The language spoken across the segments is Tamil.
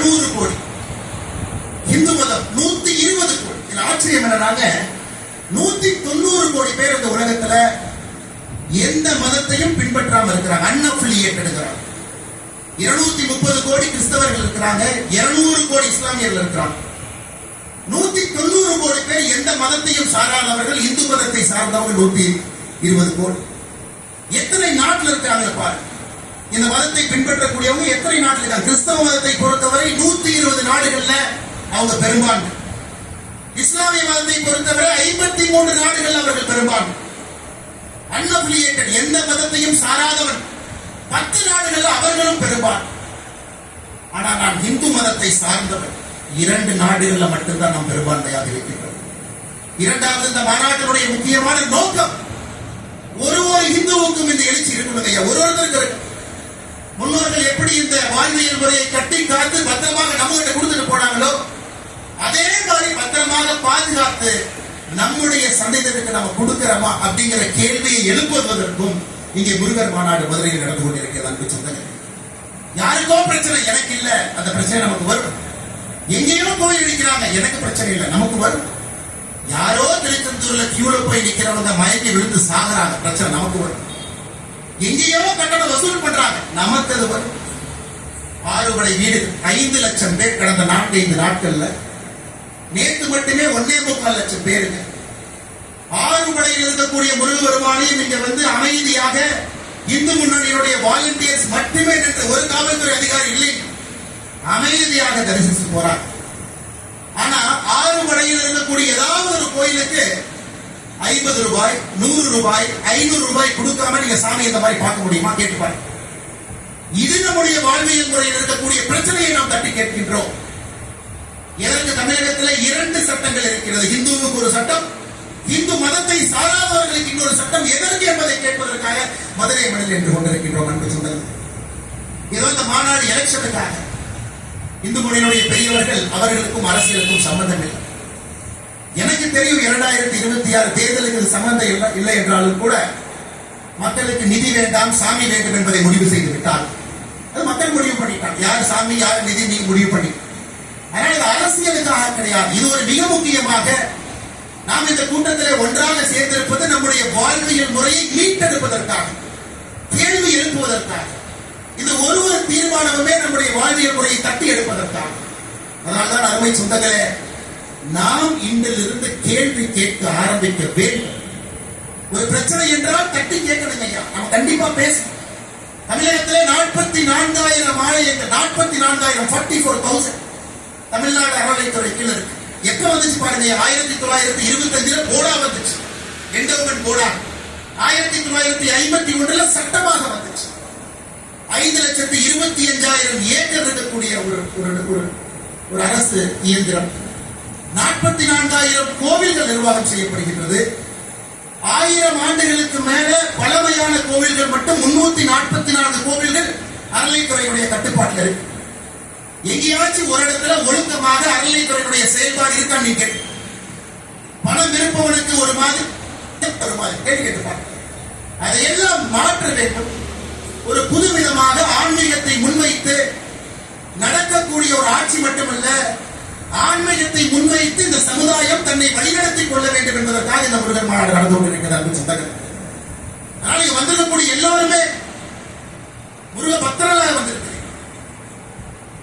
200 கோடி, இந்து மதம் 120 கோடி. இதுல ஆச்சரியம் என்னன்னாங்க, 190 கோடி பேர் இந்த உலகத்துல எந்த மதத்தையும் பின்பற்றாம இருக்கிறாங்க, அன்அஃபிலியேட்டட் இருக்கிறாங்க. 230 கோடி கிறிஸ்தவர்கள் இருக்கிறாங்க, 200 கோடி இஸ்லாமியர்கள் இருக்கிறாங்க. 190 கோடி பேர் எந்த மதத்தையும் சாராதவர்கள், இந்து மதத்தை சார்ந்தவர்கள் 120 கோடி. எத்தனை நாட்டில் இருக்காங்க பாரு. இந்த மதத்தை பின்பற்றக்கூடியவங்க எத்தனை நாட்டில் இருக்காங்க? கிறிஸ்தவ மதத்தை பொறுத்தவரை 120 நாடுகள்ல அவங்க பெரும்பான்மை. இஸ்லாமிய மதத்தை பொறுத்தவரை 53 நாடுகள் அவர்கள் பெரும்பான்மை. அன்அஃபிலியேட்டட், எந்த மதத்தையும் சாராதவன் 10 நாடுகள் அவர்களும் பெரும்பான்மை. ஆனா நான் இந்து மதத்தை சார்ந்தவன் 2 நாடுகள்ல மட்டும்தான் நாம் பெரும்பான்மையாக இருக்கின்றோம். இரண்டாவது, இந்த மாநாட்டினுடைய முக்கியமான நோக்கம், ஒரு இந்துவுக்கும் இந்த எழுச்சி இருக்கணும் ஐயா. ஒருத்தருக்கு முன்னோர்கள் எப்படி இந்த வாழ்வியல் முறையை கட்டி காத்து பத்திரமாக நம்மகிட்ட கொடுத்துட்டு போனாங்களோ, அதே மாதிரி பத்திரமாக பாதுகாத்து நம்முடைய சந்ததிக்கு நம்ம கொடுக்கிறோமா அப்படிங்கிற கேள்வியை எழுப்புவதற்கும் இங்கே முருகர் மாநாடு மதுரையில் நடந்து கொண்டிருக்கிறது. அன்பு சொந்தங்கள், யாருக்கோ பிரச்சனை, எனக்கு இல்ல, அந்த பிரச்சனை நமக்கு வரும். எங்கேயோ கோயில் அடிக்கிறாங்க, எனக்கு பிரச்சனை இல்லை, நமக்கு வரும். யாரோ திருச்செந்தூர்ல கியூல போய் நிக்கிறவங்க மயங்கி விழுந்து சாகுறாங்க, பிரச்சனை நமக்கு வரும். எங்கேயோ கட்டணம் வசூல் பண்றாங்க, நமக்கு அது வரும். 6 படை வீடு 5 லட்சம் பேர் கடந்த 4-5 நாட்கள்ல, நேற்று மட்டுமே 1.25 லட்சம் பேருங்க. 6 படையில் இருக்கக்கூடிய முருகபெருமானையும் இங்க வந்து அமைதியாக இந்து முன்னணியினுடைய வாலண்டியர்ஸ் மட்டுமே நின்ற ஒரு காவல்துறை அதிகாரி இல்லை, அமைதியாக தரிசித்து போறாங்க. ஆனா 6 படையில் இருக்கக்கூடிய ஏதாவது ஒரு கோயிலுக்கு 50 ரூபாய், 100 ரூபாய், 500 ரூபாய் கொடுக்காம நீங்க சாமி இந்த மாதிரி பார்க்க முடியுமா? கேட்டு பாருங்க. இது நம்முடைய வாழ்வியல் முறையில் இருக்கக்கூடிய பிரச்சனையை நாம் தட்டி கேட்கின்றோம். இதற்கு தமிழகத்தில் 2 சட்டங்கள் இருக்கிறது. இந்துவுக்கு ஒரு சட்டம், இந்து மதத்தை சாராதவர்களுக்கு இன்னொரு சட்டம். எதற்கு என்பதை கேட்பதற்காக மதுரை மண்ணில் என்று கொண்டிருக்கின்றோம். அன்பு சொந்தங்கள், ஏதோ இந்த மாநாடு எலெக்ஷனுக்காக இந்து மொழியினுடைய பெரியவர்கள், அவர்களுக்கும் அரசியலுக்கும் சம்பந்தம் இல்லை. எனக்கு தெரியும் 2026 தேர்தலுக்கு சம்பந்தம் இல்லை என்றாலும் கூட மக்களுக்கு நிதி வேண்டாம், சாமி வேண்டும் என்பதை முடிவு செய்து விட்டார். அது மக்கள் முடிவு பண்ணிட்டாங்க, யார் சாமி யார் நிதி நீ முடிவு பண்ணி. அதனால இது அரசியலுக்காக கிடையாது. இது ஒரு மிக முக்கியமாக நாம் இந்த கூட்டத்தில் ஒன்றாக சேர்ந்திருப்பது நம்முடைய வாழ்வியல் முறையை மீட்டெடுப்பதற்காக, கேள்வி எழுப்புவதற்காக. இந்த ஒரு தீர்மானமே நம்முடைய வாழ்வியல் முறையை தட்டி எடுப்பதற்காக. அதனால்தான் அருமை சொந்தங்களே, நாம் இன்றிலிருந்து கேள்வி கேட்க ஆரம்பிக்க வேண்டும். ஒரு பிரச்சனை என்றால் தட்டி கேட்கணும் ஐயா, நம்ம கண்டிப்பா பேசணும். தமிழகத்திலே 44,000 ஆலயங்கள், 44,000 44,000 தமிழ்நாடு அறநிலைத்துறை கீழ இருக்கு. எப்ப வந்துச்சு பாருங்க, 1925 போடா வந்துச்சு, என்டோமென்ட் போடா. 1951 சட்டமாக வந்துச்சு. 5,25,000 ஏக்கர் இருக்கக்கூடிய ஒரு அரசு இயந்திரம். 44,000 கோவில்கள் நிர்வாகம் செய்யப்படுகின்றது. 1000 ஆண்டுகளுக்கு மேல பழமையான கோவில்கள் மட்டும் 344 கோவில்கள் அறநிலைத்துறையுடைய கட்டுப்பாட்டில் இருக்கு. எங்கேயாச்சும் ஒரு இடத்துல ஒழுக்கமாக அறநிலைத்துறையுடைய செயல்பாடு இருக்கா? நீங்க பணம் இருப்பவனுக்கு ஒரு மாதிரி கேள்வி கேட்டுப்பாங்க. அதையெல்லாம் மாற்ற வேண்டும். ஒரு புதுவிதமாக ஆன்மீகத்தை முன்வைத்து நடக்கக்கூடிய ஒரு ஆட்சி மட்டுமல்ல, ஆன்மீகத்தை முன்வைத்து இந்த சமுதாயம் தன்னை வழிநடத்திக் கொள்ள வேண்டும் என்பதற்காக இந்த முருகன் மாநாடு நடந்து கொண்டிருக்கிறது. அதனால வந்திருக்கக்கூடிய எல்லாருமே முருக பக்தர்களாக வந்திருக்கு.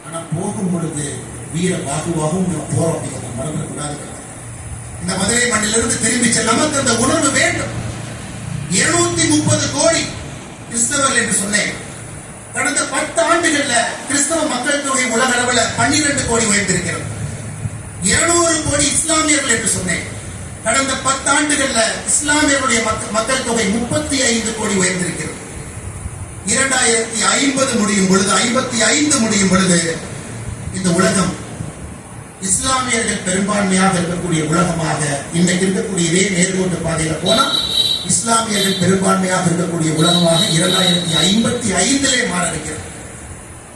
ஆனா போகும் பொழுது வீர பாகுவாகவும் போறோம் அப்படிங்கிறத மறந்துடக்கூடாது. இந்த மதுரை மண்ணிலிருந்து திரும்பி செல்ல நமக்கு அந்த உணர்வு வேண்டும். 230 கோடி கிறிஸ்தவர்கள் என்று சொன்னேன். கடந்த 10 ஆண்டுகள்ல கிறிஸ்தவ மக்கள் தொகை உலக அளவில் 12 கோடி உயர்ந்திருக்கிறது. 200 கோடி இஸ்லாமியர்கள் என்று சொன்னேன். கடந்த 10 ஆண்டுகள்ல இஸ்லாமியர்களுடைய மக்கள் தொகை 35 கோடி உயர்ந்திருக்கிறது. 2050 முடியும் பொழுது, 55 முடியும் பொழுது இந்த உலகம் இஸ்லாமியர்கள் பெரும்பான்மையாக இருக்கக்கூடிய உலகமாக, இன்றைக்கு இருக்கக்கூடிய இதே நேர்கோட்டு பாதையில போனா இஸ்லாமியர்கள் பெரும்பான்மையாக இருக்கக்கூடிய உலகமாக 2055 மாற இருக்கிறது.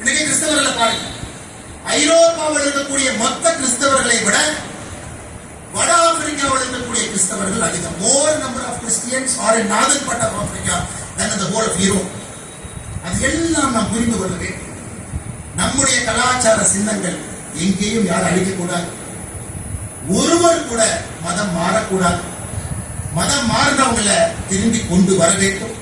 இன்னைக்கு கிறிஸ்தவர்களை பாருங்க, ஐரோப்பாவில் இருக்கக்கூடிய மொத்த கிறிஸ்தவர்களை விட வட ஆப்பிரிக்காவில் இருக்கக்கூடிய கிறிஸ்தவர்கள் அதிகம். More number of Christians are in northern part of Africa than in the whole of Europe. அது எல்லாம் நாம் புரிந்து கொள்ள வேண்டும். நம்முடைய கலாச்சார சின்னங்கள் எங்கேயும் யாரும் அழிக்கக்கூடாது. ஒருவர் கூட மதம் மாறக்கூடாது. மதம் மாறினவங்கள திரும்பி கொண்டு வர வேண்டும்.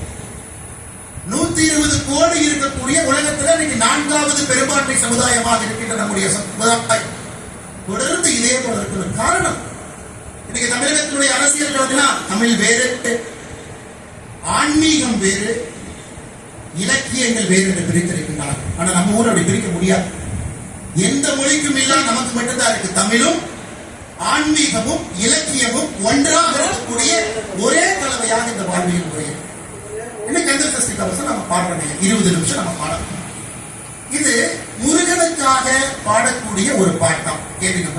120 கோடி இருக்கக்கூடிய உலகத்தில் இன்னைக்கு 4வது பெரும்பான்மை சமுதாயமாக இருக்கின்ற நம்முடைய சமுதாயம் தொடர்ந்து இதே போல இருக்கிற காரணம் இன்னைக்கு தமிழகத்தினுடைய அரசியல் களத்தினா தமிழ் வேறு, ஆன்மீகம் வேறு, இலக்கியங்கள் வேறு என்று பிரித்திருக்கின்றனர். ஆனா நம்ம ஊர் அப்படி பிரிக்க முடியாது. எந்த மொழிக்கும் இல்ல, நமக்கு மட்டும்தான் இருக்கு. தமிழும் ஆன்மீகமும் இலக்கியமும் ஒன்றாக இருக்கக்கூடிய ஒரே கலவையாக இந்த வாழ்வியல் முறை. இன்னைக்கு கந்த சஷ்டி கவசம் நம்ம பாடுறோம், 20 நிமிஷம் நம்ம பாடணும். இது முருகனுக்காக பாடக்கூடிய ஒரு பாட்டம். கேள்வி